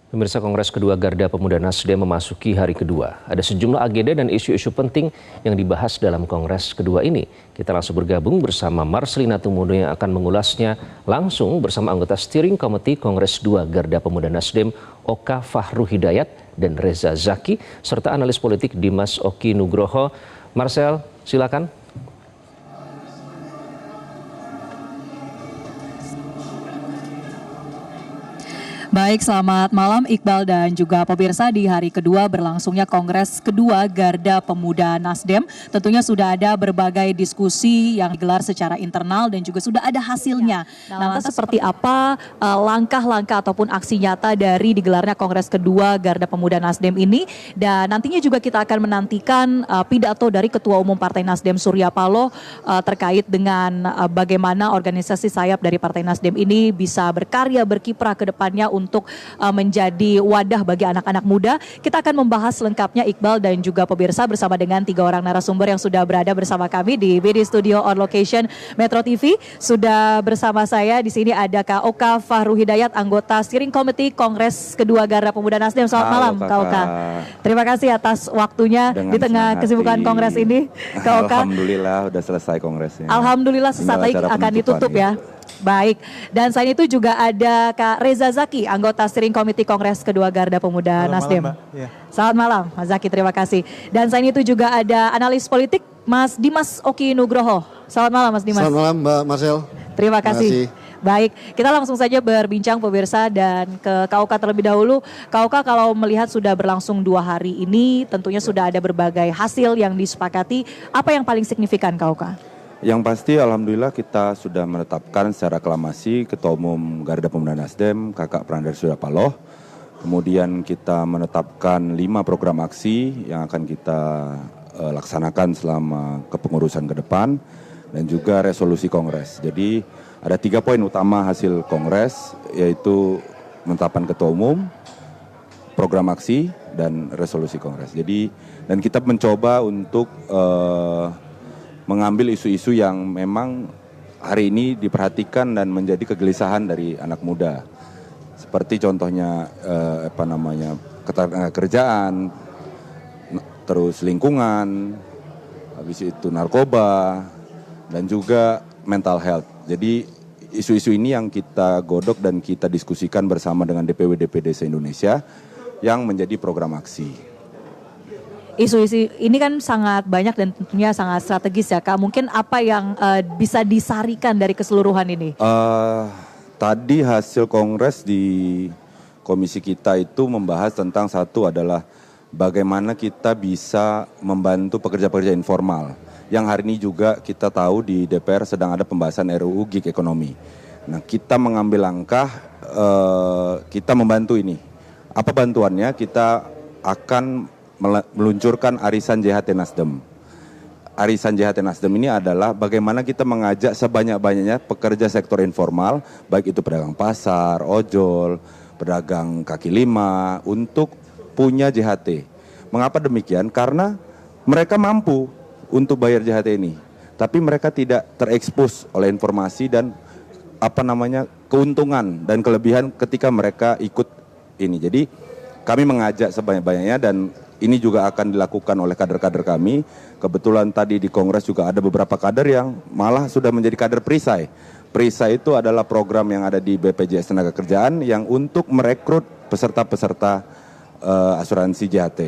Pemirsa, Kongres kedua Garda Pemuda Nasdem memasuki hari kedua. Ada sejumlah agenda dan isu-isu penting yang dibahas dalam Kongres kedua ini. Kita langsung bergabung bersama Marcelina Tumudo yang akan mengulasnya langsung bersama anggota Steering Committee Kongres 2 Garda Pemuda Nasdem, Oka Fahru Hidayat dan Reza Zaki, serta analis politik Dimas Oki Nugroho. Marcel, silakan. Baik, selamat malam Iqbal dan juga pemirsa. Di hari kedua berlangsungnya Kongres kedua Garda Pemuda Nasdem. Tentunya sudah ada berbagai diskusi yang digelar secara internal dan juga sudah ada hasilnya. Nah, lantas seperti apa langkah-langkah ataupun aksi nyata dari digelarnya Kongres kedua Garda Pemuda Nasdem ini. Dan nantinya juga kita akan menantikan pidato dari Ketua Umum Partai Nasdem Surya Paloh terkait dengan bagaimana organisasi sayap dari Partai Nasdem ini bisa berkarya, berkiprah ke depannya untuk menjadi wadah bagi anak-anak muda. Kita akan membahas lengkapnya Iqbal dan juga pemirsa bersama dengan 3 orang narasumber yang sudah berada bersama kami di BD Studio on Location Metro TV. Sudah bersama saya di sini ada Kak Oka Fahru Hidayat, anggota Steering Committee Kongres kedua Garda Pemuda Nasdem. Selamat malam Kak Oka. Terima kasih atas waktunya di tengah kesibukan Kongres ini Kak Oka. Alhamdulillah udah selesai kongresnya. Alhamdulillah sesaat lagi akan ditutup ya. Baik, dan selain itu juga ada Kak Reza Zaki, anggota Steering Committee Kongres kedua Garda Pemuda Nasdem. Selamat malam Mas Zaki, terima kasih. Dan selain itu juga ada analis politik Mas Dimas Oki Nugroho. Selamat malam Mas Dimas. Selamat malam Mbak Marcel. Terima kasih. Baik, kita langsung saja berbincang pemirsa dan ke Kak Oka terlebih dahulu. Kak Oka, kalau melihat sudah berlangsung 2 hari ini, tentunya sudah ada berbagai hasil yang disepakati. Apa yang paling signifikan Kak Oka? Yang pasti alhamdulillah kita sudah menetapkan secara aklamasi Ketua Umum Garda Pemuda Nasdem, Kakak Prananda Surya Paloh. Kemudian kita menetapkan 5 program aksi yang akan kita laksanakan selama kepengurusan ke depan dan juga resolusi Kongres. Jadi ada 3 poin utama hasil Kongres, yaitu penetapan Ketua Umum, program aksi, dan resolusi Kongres. Jadi dan kita mencoba untuk mengambil isu-isu yang memang hari ini diperhatikan dan menjadi kegelisahan dari anak muda. Seperti contohnya ketenagakerjaan, terus lingkungan, habis itu narkoba, dan juga mental health. Jadi isu-isu ini yang kita godok dan kita diskusikan bersama dengan DPW-DPD se-Indonesia yang menjadi program aksi. Isu-isu ini kan sangat banyak dan tentunya sangat strategis ya Kak. Mungkin apa yang bisa disarikan dari keseluruhan ini? Tadi hasil kongres di komisi kita itu membahas tentang satu adalah bagaimana kita bisa membantu pekerja-pekerja informal. Yang hari ini juga kita tahu di DPR sedang ada pembahasan RUU Gig Ekonomi. Nah, kita mengambil langkah, kita membantu ini. Apa bantuannya? Kita akan meluncurkan Arisan JHT Nasdem. Arisan JHT Nasdem ini adalah bagaimana kita mengajak sebanyak-banyaknya pekerja sektor informal, baik itu pedagang pasar, ojol, pedagang kaki lima, untuk punya JHT. Mengapa demikian? Karena mereka mampu untuk bayar JHT ini, tapi mereka tidak terekspos oleh informasi dan keuntungan dan kelebihan ketika mereka ikut ini. Jadi kami mengajak sebanyak-banyaknya dan ini juga akan dilakukan oleh kader-kader kami. Kebetulan tadi di Kongres juga ada beberapa kader yang malah sudah menjadi kader perisai. Perisai itu adalah program yang ada di BPJS Tenagakerjaan yang untuk merekrut peserta-peserta asuransi JHT.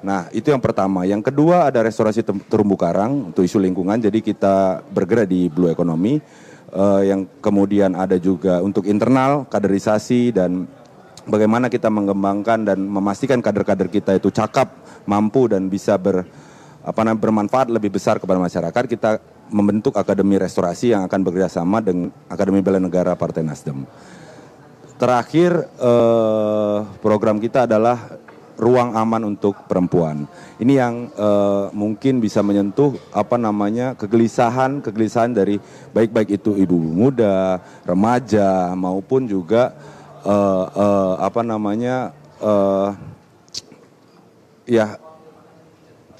Nah, itu yang pertama. Yang kedua ada restorasi terumbu karang untuk isu lingkungan. Jadi kita bergerak di blue economy. Yang kemudian ada juga untuk internal kaderisasi dan bagaimana kita mengembangkan dan memastikan kader-kader kita itu cakap, mampu dan bisa bermanfaat lebih besar kepada masyarakat. Kita membentuk Akademi Restorasi yang akan bekerjasama dengan Akademi Bela Negara Partai Nasdem. Terakhir, program kita adalah Ruang Aman untuk Perempuan. Ini yang mungkin bisa menyentuh kegelisahan dari baik itu ibu muda, remaja maupun juga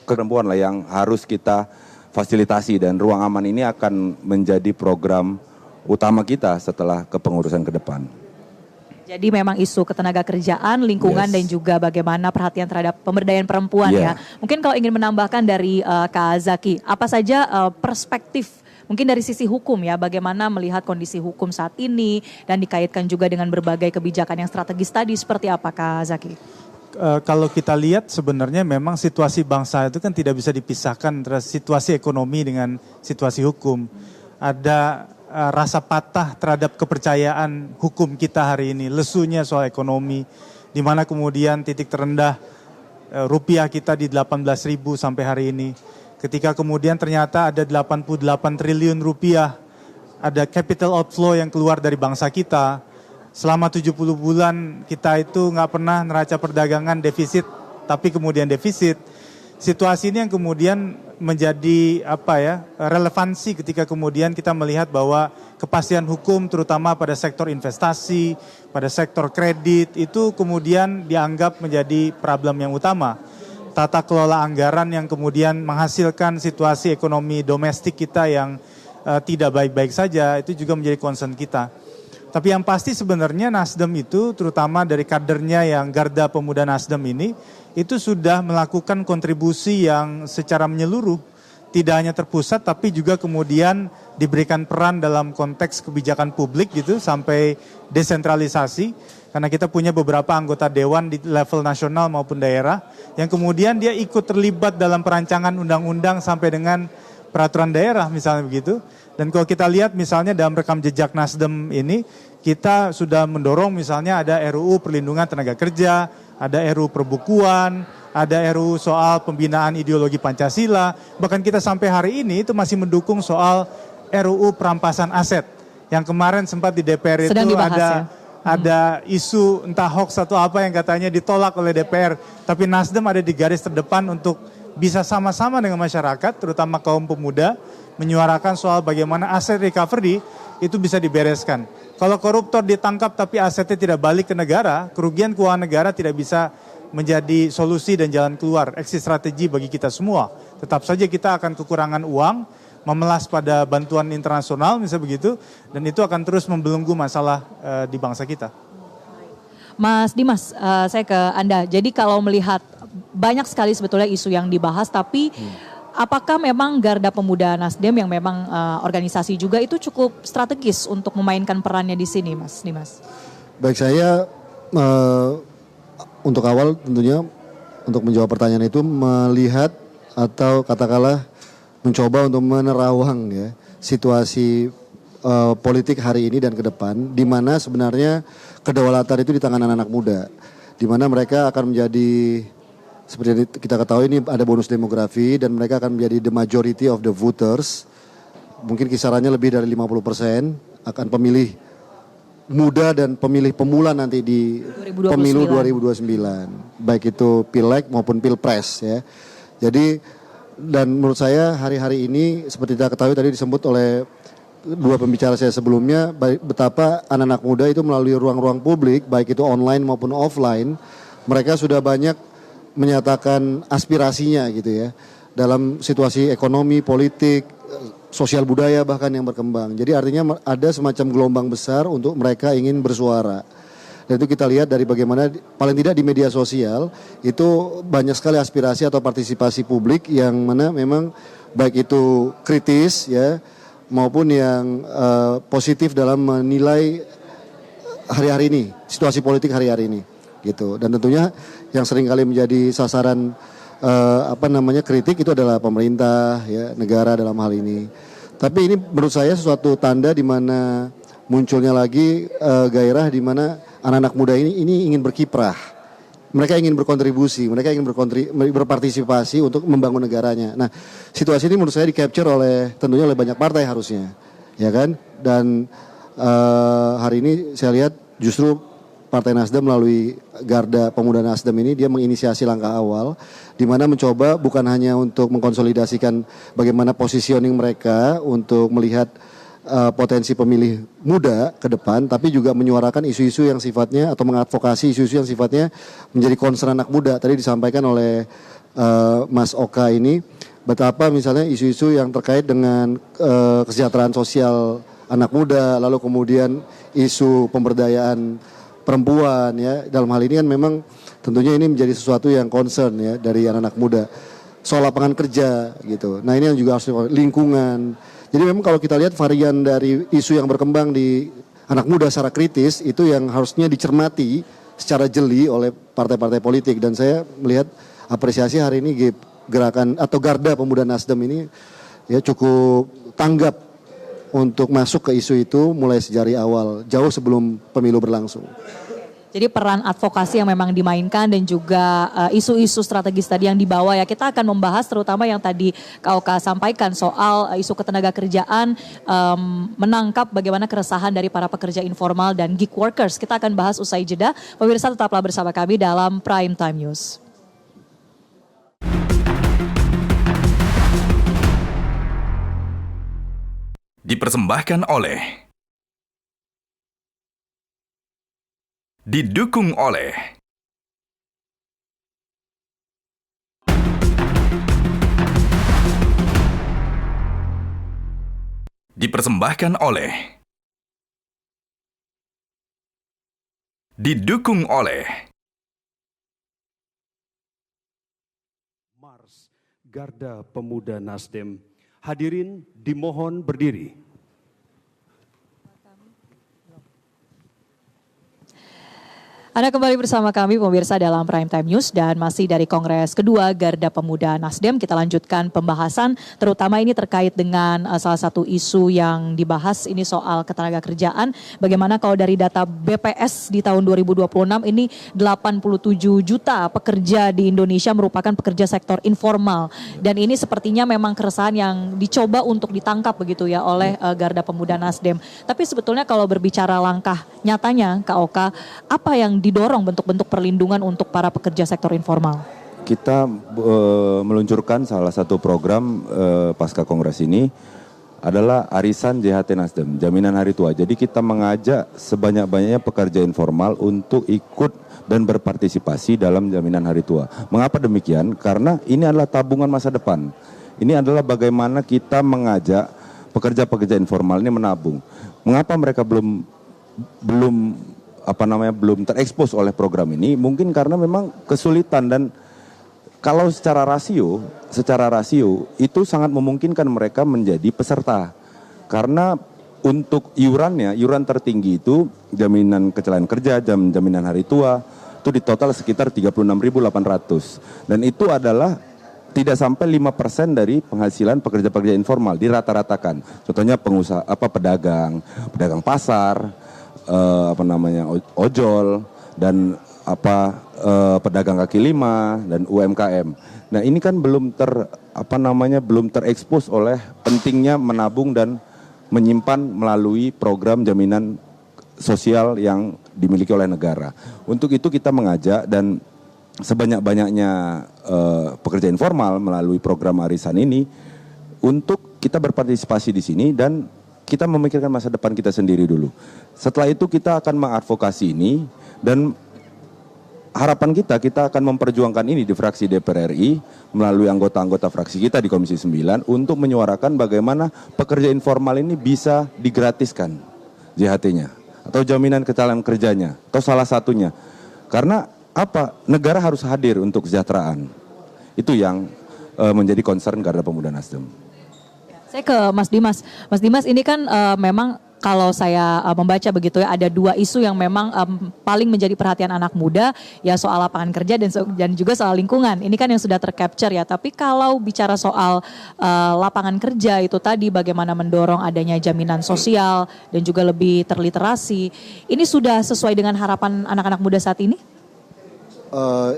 perempuan lah yang harus kita fasilitasi, dan Ruang Aman ini akan menjadi program utama kita setelah kepengurusan ke depan. Jadi memang isu ketenaga kerjaan, lingkungan Yes. dan juga bagaimana perhatian terhadap pemberdayaan perempuan Yeah. ya. Mungkin kalau ingin menambahkan dari Kak Zaki, apa saja perspektif mungkin dari sisi hukum ya, bagaimana melihat kondisi hukum saat ini dan dikaitkan juga dengan berbagai kebijakan yang strategis tadi seperti apa Kak Zaki? Kalau kita lihat sebenarnya memang situasi bangsa itu kan tidak bisa dipisahkan antara situasi ekonomi dengan situasi hukum. Ada rasa patah terhadap kepercayaan hukum kita hari ini, lesunya soal ekonomi, di mana kemudian titik terendah rupiah kita di 18.000 sampai hari ini. Ketika kemudian ternyata ada 88 triliun rupiah, ada capital outflow yang keluar dari bangsa kita. Selama 70 bulan kita itu nggak pernah neraca perdagangan defisit, tapi kemudian defisit. Situasi ini yang kemudian menjadi relevansi ketika kemudian kita melihat bahwa kepastian hukum terutama pada sektor investasi, pada sektor kredit itu kemudian dianggap menjadi problem yang utama. Tata kelola anggaran yang kemudian menghasilkan situasi ekonomi domestik kita yang tidak baik-baik saja itu juga menjadi concern kita. Tapi yang pasti sebenarnya Nasdem itu terutama dari kadernya yang Garda Pemuda Nasdem ini itu sudah melakukan kontribusi yang secara menyeluruh, tidak hanya terpusat tapi juga kemudian diberikan peran dalam konteks kebijakan publik gitu sampai desentralisasi. Karena kita punya beberapa anggota dewan di level nasional maupun daerah yang kemudian dia ikut terlibat dalam perancangan undang-undang sampai dengan peraturan daerah misalnya begitu. Dan kalau kita lihat misalnya dalam rekam jejak Nasdem ini, kita sudah mendorong misalnya ada RUU perlindungan tenaga kerja, ada RUU perbukuan, ada RUU soal pembinaan ideologi Pancasila. Bahkan kita sampai hari ini itu masih mendukung soal RUU perampasan aset. Yang kemarin sempat di DPR itu ada isu entah hoax atau apa yang katanya ditolak oleh DPR. Tapi Nasdem ada di garis terdepan untuk bisa sama-sama dengan masyarakat, terutama kaum pemuda, menyuarakan soal bagaimana aset recovery itu bisa dibereskan. Kalau koruptor ditangkap tapi asetnya tidak balik ke negara, kerugian keuangan negara tidak bisa menjadi solusi dan jalan keluar, exit strategi bagi kita semua. Tetap saja kita akan kekurangan uang, memelas pada bantuan internasional misalnya begitu, dan itu akan terus membelenggu masalah di bangsa kita. Mas Dimas, saya ke Anda. Jadi kalau melihat banyak sekali sebetulnya isu yang dibahas, tapi apakah memang Garda Pemuda Nasdem yang memang organisasi juga itu cukup strategis untuk memainkan perannya di sini, Mas Dimas? Baik, saya untuk awal tentunya untuk menjawab pertanyaan itu melihat atau katakanlah mencoba untuk menerawang ya situasi politik hari ini dan ke depan, di mana sebenarnya kedaulatan itu di tangan anak-anak muda, di mana mereka akan menjadi, seperti kita ketahui ini ada bonus demografi dan mereka akan menjadi the majority of the voters. Mungkin kisarannya lebih dari 50% akan pemilih muda dan pemilih pemula nanti di 2029. Pemilu 2029. Baik itu Pileg maupun Pilpres ya. Jadi dan menurut saya hari-hari ini seperti kita ketahui tadi disebut oleh dua pembicara saya sebelumnya, betapa anak-anak muda itu melalui ruang-ruang publik baik itu online maupun offline, mereka sudah banyak menyatakan aspirasinya gitu ya dalam situasi ekonomi, politik, sosial budaya bahkan yang berkembang. Jadi artinya ada semacam gelombang besar untuk mereka ingin bersuara. Dan itu kita lihat dari bagaimana paling tidak di media sosial itu banyak sekali aspirasi atau partisipasi publik yang mana memang baik itu kritis ya maupun yang positif dalam menilai hari-hari ini, situasi politik hari-hari ini gitu. Dan tentunya yang seringkali menjadi sasaran kritik itu adalah pemerintah ya, negara dalam hal ini. Tapi ini menurut saya sesuatu tanda di mana munculnya lagi gairah di mana anak-anak muda ini ingin berkiprah. Mereka ingin berkontribusi, mereka ingin berpartisipasi untuk membangun negaranya. Nah, situasi ini menurut saya di-capture tentunya oleh banyak partai harusnya. Ya kan? Dan hari ini saya lihat justru Partai Nasdem melalui Garda Pemuda Nasdem ini dia menginisiasi langkah awal di mana mencoba bukan hanya untuk mengkonsolidasikan bagaimana positioning mereka untuk melihat potensi pemilih muda ke depan, tapi juga menyuarakan isu-isu yang sifatnya atau mengadvokasi isu-isu yang sifatnya menjadi concern anak muda. Tadi disampaikan oleh Mas Oka ini betapa misalnya isu-isu yang terkait dengan kesejahteraan sosial anak muda, lalu kemudian isu pemberdayaan perempuan ya. Dalam hal ini kan memang tentunya ini menjadi sesuatu yang concern ya dari anak-anak muda. Soal lapangan kerja gitu. Nah ini yang juga harus lingkungan. Jadi memang kalau kita lihat varian dari isu yang berkembang di anak muda secara kritis itu yang harusnya dicermati secara jeli oleh partai-partai politik. Dan saya melihat apresiasi hari ini gerakan atau Garda Pemuda Nasdem ini ya cukup tanggap untuk masuk ke isu itu mulai sejari awal, jauh sebelum pemilu berlangsung. Jadi peran advokasi yang memang dimainkan dan juga isu-isu strategis tadi yang dibawa ya, kita akan membahas terutama yang tadi Kak Oka sampaikan soal isu ketenaga kerjaan, menangkap bagaimana keresahan dari para pekerja informal dan gig workers. Kita akan bahas usai jeda. Pemirsa tetaplah bersama kami dalam Prime Time News. Dipersembahkan oleh, didukung oleh dipersembahkan oleh didukung oleh Mars Garda Pemuda Nasdem. Hadirin dimohon berdiri. Anda kembali bersama kami pemirsa dalam Prime Time News dan masih dari Kongres kedua Garda Pemuda Nasdem. Kita lanjutkan pembahasan terutama ini terkait dengan salah satu isu yang dibahas ini soal ketenaga kerjaan. Bagaimana kalau dari data BPS di tahun 2026 ini 87 juta pekerja di Indonesia merupakan pekerja sektor informal. Dan ini sepertinya memang keresahan yang dicoba untuk ditangkap begitu ya oleh Garda Pemuda Nasdem. Tapi sebetulnya kalau berbicara langkah nyatanya Kak Oka, apa yang didorong bentuk-bentuk perlindungan untuk para pekerja sektor informal? Kita meluncurkan salah satu program pasca kongres ini adalah Arisan JHT Nasdem, Jaminan Hari Tua. Jadi kita mengajak sebanyak-banyaknya pekerja informal untuk ikut dan berpartisipasi dalam Jaminan Hari Tua. Mengapa demikian? Karena ini adalah tabungan masa depan. Ini adalah bagaimana kita mengajak pekerja-pekerja informal ini menabung. Mengapa mereka belum terekspos oleh program ini? Mungkin karena memang kesulitan, dan kalau secara rasio itu sangat memungkinkan mereka menjadi peserta. Karena untuk iuran tertinggi itu jaminan kecelakaan kerja, jaminan hari tua itu di total sekitar 36.800. Dan itu adalah tidak sampai 5% dari penghasilan pekerja-pekerja informal, dirata-ratakan. Contohnya pengusaha pedagang pasar, ojol, dan pedagang kaki lima dan UMKM. Nah, ini kan belum terekspos oleh pentingnya menabung dan menyimpan melalui program jaminan sosial yang dimiliki oleh negara. Untuk itu kita mengajak dan sebanyak-banyaknya pekerja informal melalui program arisan ini untuk kita berpartisipasi di sini dan kita memikirkan masa depan kita sendiri dulu. Setelah itu kita akan mengadvokasi ini dan harapan kita akan memperjuangkan ini di fraksi DPR RI melalui anggota-anggota fraksi kita di Komisi 9 untuk menyuarakan bagaimana pekerja informal ini bisa digratiskan JHT-nya atau jaminan kecelakaan kerjanya atau salah satunya. Karena negara harus hadir untuk kesejahteraan. Itu yang menjadi concern Garda Pemuda Nasdem. Saya ke Mas Dimas. Mas Dimas, ini kan memang kalau saya membaca begitu ya, ada dua isu yang memang paling menjadi perhatian anak muda, ya soal lapangan kerja dan juga soal lingkungan. Ini kan yang sudah tercapture ya. Tapi kalau bicara soal lapangan kerja itu tadi, bagaimana mendorong adanya jaminan sosial dan juga lebih terliterasi, ini sudah sesuai dengan harapan anak-anak muda saat ini?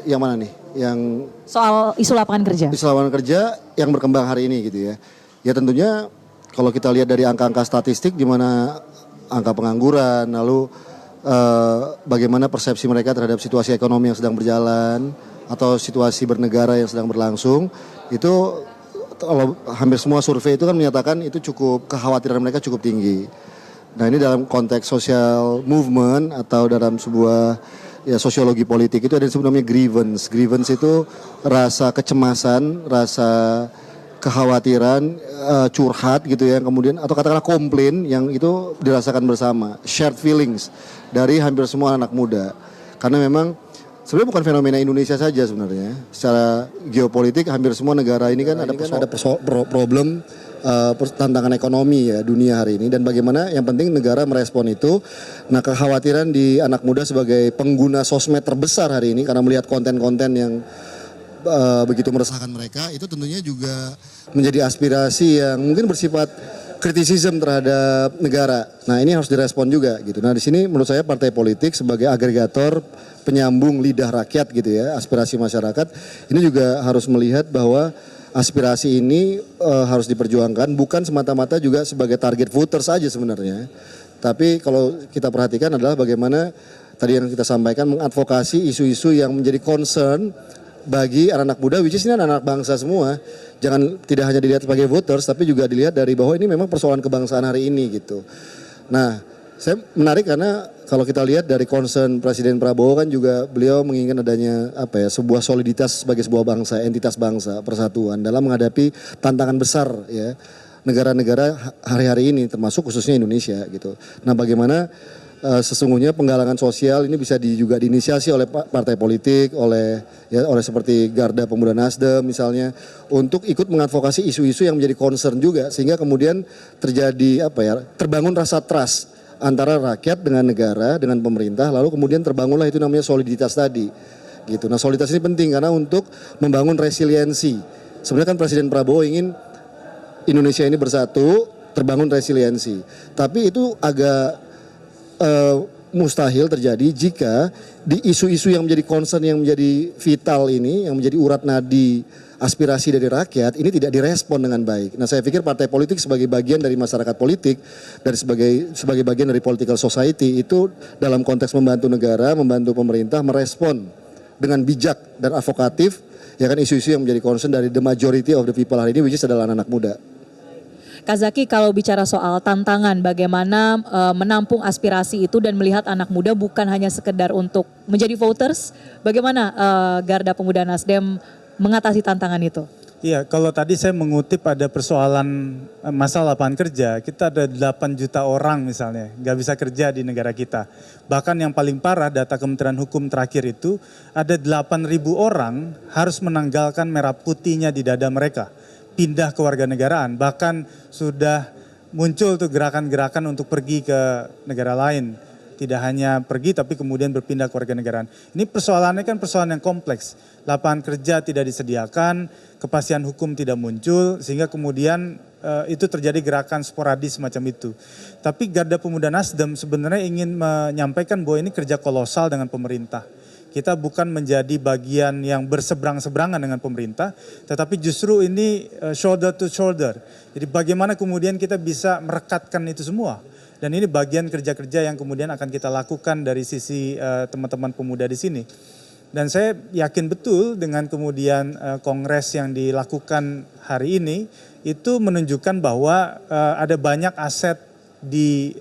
Yang mana nih? Yang soal isu lapangan kerja. Isu lapangan kerja yang berkembang hari ini gitu ya. Ya tentunya kalau kita lihat dari angka-angka statistik di mana angka pengangguran, lalu bagaimana persepsi mereka terhadap situasi ekonomi yang sedang berjalan atau situasi bernegara yang sedang berlangsung, itu kalau hampir semua survei itu kan menyatakan itu kekhawatiran mereka cukup tinggi. Nah ini dalam konteks social movement atau dalam sebuah sosiologi politik itu ada yang sebenarnya grievance. Grievance itu rasa kecemasan, rasa kekhawatiran, curhat gitu ya, kemudian atau katakanlah komplain yang itu dirasakan bersama, shared feelings dari hampir semua anak muda. Karena memang sebenarnya bukan fenomena Indonesia saja sebenarnya. Secara geopolitik hampir semua negara ini kan ada problem tantangan ekonomi ya dunia hari ini, dan bagaimana yang penting negara merespon itu. Nah, kekhawatiran di anak muda sebagai pengguna sosmed terbesar hari ini karena melihat konten-konten yang begitu meresahkan mereka, itu tentunya juga menjadi aspirasi yang mungkin bersifat kritisisme terhadap negara. Nah, ini harus direspon juga gitu. Nah, di sini menurut saya partai politik sebagai agregator penyambung lidah rakyat gitu ya, aspirasi masyarakat, ini juga harus melihat bahwa aspirasi ini harus diperjuangkan, bukan semata-mata juga sebagai target voter saja sebenarnya. Tapi kalau kita perhatikan adalah bagaimana tadi yang kita sampaikan mengadvokasi isu-isu yang menjadi concern bagi anak-anak muda, which is ini anak-anak bangsa semua. Jangan tidak hanya dilihat sebagai voters, tapi juga dilihat dari bahwa ini memang persoalan kebangsaan hari ini gitu. Nah, saya menarik karena kalau kita lihat dari concern Presiden Prabowo kan juga beliau menginginkan adanya sebuah soliditas sebagai sebuah bangsa, entitas bangsa, persatuan dalam menghadapi tantangan besar ya negara-negara hari-hari ini, termasuk khususnya Indonesia gitu. Nah, bagaimana sesungguhnya penggalangan sosial ini bisa juga diinisiasi oleh partai politik, oleh seperti Garda Pemuda Nasdem misalnya, untuk ikut mengadvokasi isu-isu yang menjadi concern juga, sehingga kemudian terjadi terbangun rasa trust antara rakyat dengan negara, dengan pemerintah, lalu kemudian terbangunlah itu namanya soliditas tadi gitu. Nah, soliditas ini penting karena untuk membangun resiliensi. Sebenarnya kan Presiden Prabowo ingin Indonesia ini bersatu, terbangun resiliensi, tapi itu agak mustahil terjadi jika di isu-isu yang menjadi concern, yang menjadi vital ini, yang menjadi urat nadi aspirasi dari rakyat ini tidak direspon dengan baik. Nah, saya pikir partai politik sebagai bagian dari masyarakat politik dan sebagai bagian dari political society itu dalam konteks membantu negara, membantu pemerintah merespon dengan bijak dan avokatif ya kan isu-isu yang menjadi concern dari the majority of the people hari ini, which is adalah anak muda. Kak Zaky, kalau bicara soal tantangan bagaimana menampung aspirasi itu dan melihat anak muda bukan hanya sekedar untuk menjadi voters, bagaimana Garda Pemuda Nasdem mengatasi tantangan itu? Iya, kalau tadi saya mengutip ada persoalan masalah lapangan kerja, kita ada 8 juta orang misalnya nggak bisa kerja di negara kita. Bahkan yang paling parah, data Kementerian Hukum terakhir itu ada 8.000 orang harus menanggalkan merah putihnya di dada mereka, pindah ke warganegaraan. Bahkan sudah muncul tuh gerakan-gerakan untuk pergi ke negara lain. Tidak hanya pergi tapi kemudian berpindah ke warganegaraan. Ini persoalannya kan persoalan yang kompleks. Lapangan kerja tidak disediakan, kepastian hukum tidak muncul, sehingga kemudian itu terjadi gerakan sporadis semacam itu. Tapi Garda Pemuda Nasdem sebenarnya ingin menyampaikan bahwa ini kerja kolosal dengan pemerintah. Kita bukan menjadi bagian yang berseberang-seberangan dengan pemerintah, tetapi justru ini shoulder to shoulder. Jadi bagaimana kemudian kita bisa merekatkan itu semua. Dan ini bagian kerja-kerja yang kemudian akan kita lakukan dari sisi teman-teman pemuda di sini. Dan saya yakin betul dengan kemudian kongres yang dilakukan hari ini, itu menunjukkan bahwa ada banyak aset di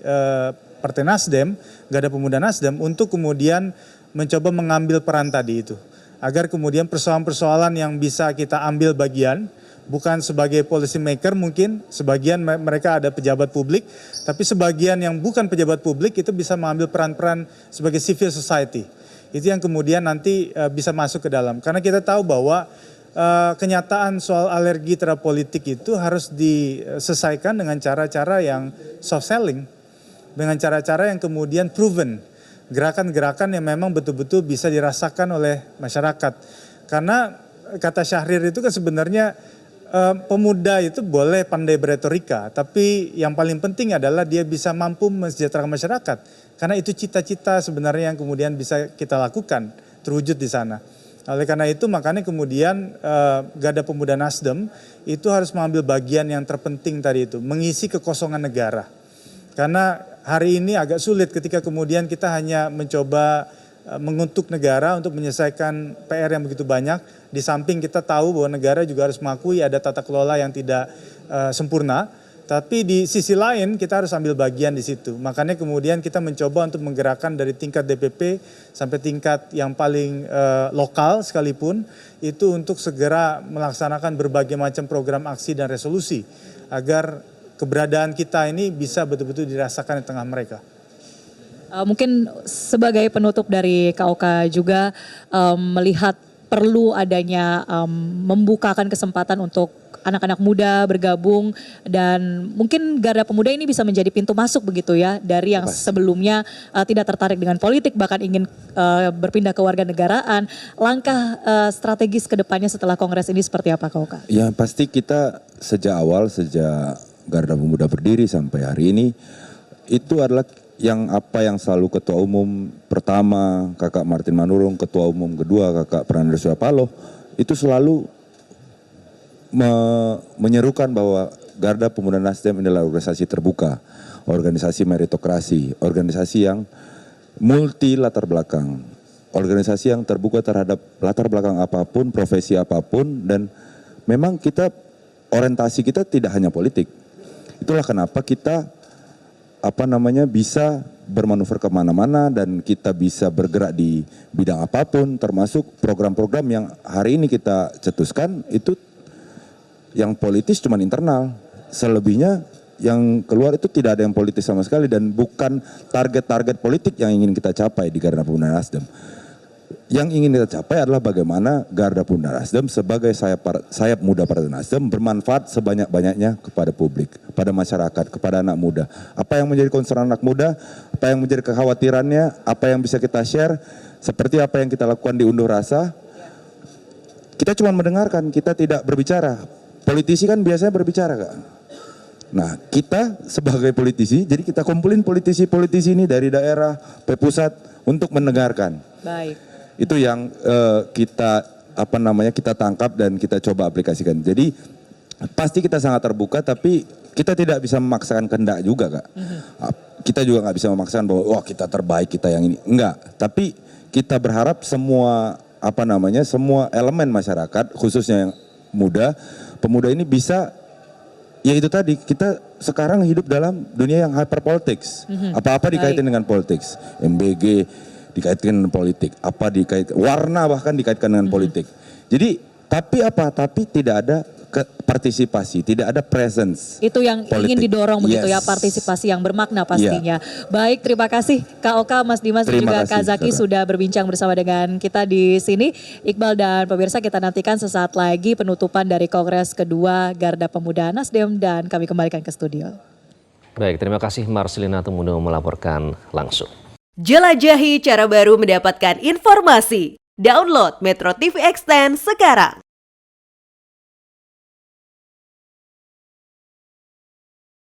Partai Nasdem, Garda Pemuda Nasdem, untuk kemudian mencoba mengambil peran tadi itu. Agar kemudian persoalan-persoalan yang bisa kita ambil bagian, bukan sebagai policy maker mungkin, sebagian mereka ada pejabat publik, tapi sebagian yang bukan pejabat publik itu bisa mengambil peran-peran sebagai civil society. Itu yang kemudian nanti bisa masuk ke dalam. Karena kita tahu bahwa kenyataan soal alergi terhadap politik itu harus diselesaikan dengan cara-cara yang soft selling, dengan cara-cara yang kemudian proven. Gerakan-gerakan yang memang betul-betul bisa dirasakan oleh masyarakat. Karena kata Syahrir itu kan sebenarnya pemuda itu boleh pandai beretorika, tapi yang paling penting adalah dia bisa mampu mensejahterakan masyarakat. Karena itu cita-cita sebenarnya yang kemudian bisa kita lakukan, terwujud di sana. Oleh karena itu makanya kemudian Garda Pemuda Nasdem itu harus mengambil bagian yang terpenting tadi itu, mengisi kekosongan negara. Karena hari ini agak sulit ketika kemudian kita hanya mencoba mengutuk negara untuk menyelesaikan PR yang begitu banyak. Di samping kita tahu bahwa negara juga harus mengakui ada tata kelola yang tidak sempurna. Tapi di sisi lain kita harus ambil bagian di situ. Makanya kemudian kita mencoba untuk menggerakkan dari tingkat DPP sampai tingkat yang paling lokal sekalipun itu untuk segera melaksanakan berbagai macam program aksi dan resolusi agar keberadaan kita ini bisa betul-betul dirasakan di tengah mereka. Mungkin sebagai penutup dari KOK juga melihat perlu adanya membukakan kesempatan untuk anak-anak muda bergabung dan mungkin Garda Pemuda ini bisa menjadi pintu masuk begitu ya dari yang sebelumnya tidak tertarik dengan politik bahkan ingin berpindah ke warganegaraan. Langkah strategis ke depannya setelah kongres ini seperti apa KOK? Ya pasti kita sejak awal, sejak Garda Pemuda berdiri sampai hari ini, itu adalah yang selalu Ketua Umum pertama Kakak Martin Manurung, Ketua Umum kedua Kakak Prananda Surya Paloh, itu selalu menyerukan bahwa Garda Pemuda Nasdem adalah organisasi terbuka, organisasi meritokrasi, organisasi yang multi latar belakang, organisasi yang terbuka terhadap latar belakang apapun, profesi apapun, dan memang orientasi kita tidak hanya politik. Itulah kenapa kita bisa bermanuver kemana-mana dan kita bisa bergerak di bidang apapun, termasuk program-program yang hari ini kita cetuskan itu yang politis cuma internal, selebihnya yang keluar itu tidak ada yang politis sama sekali dan bukan target-target politik yang ingin kita capai di Garda Pemuda Nasdem. Yang ingin kita capai adalah bagaimana Garda Pemuda Nasdem sebagai sayap muda Partai Nasdem bermanfaat sebanyak-banyaknya kepada publik, kepada masyarakat, kepada anak muda. Apa yang menjadi concern anak muda, apa yang menjadi kekhawatirannya, apa yang bisa kita share, seperti apa yang kita lakukan di Unduh Rasa. Kita cuma mendengarkan, kita tidak berbicara. Politisi kan biasanya berbicara, Kak. Nah, kita sebagai politisi, jadi kita kumpulin politisi-politisi ini dari daerah, pusat untuk mendengarkan. Baik. Itu yang kita tangkap dan kita coba aplikasikan. Jadi pasti kita sangat terbuka, tapi kita tidak bisa memaksakan kehendak juga, Kak. Kita juga nggak bisa memaksakan bahwa wah kita terbaik, kita yang ini. Enggak. Tapi kita berharap semua semua elemen masyarakat, khususnya yang pemuda ini bisa, ya itu tadi, kita sekarang hidup dalam dunia yang hyperpolitics. Apa-apa dikaitkan dengan politics. MBG dikaitkan dengan politik, warna bahkan dikaitkan dengan politik. Jadi, tapi tidak ada partisipasi, tidak ada presence. Itu yang politik. ingin didorong begitu ya, Yes. partisipasi yang bermakna pastinya. Baik, terima kasih KOK, Mas Dimas dan juga Kak Zaki sudah berbincang bersama dengan kita di sini. Iqbal dan pemirsa, kita nantikan sesaat lagi penutupan dari Kongres kedua Garda Pemuda Nasdem dan kami kembalikan ke studio. Baik, terima kasih Marcelina Tumudo melaporkan langsung. Jelajahi cara baru mendapatkan informasi. Download Metro TV Extend sekarang.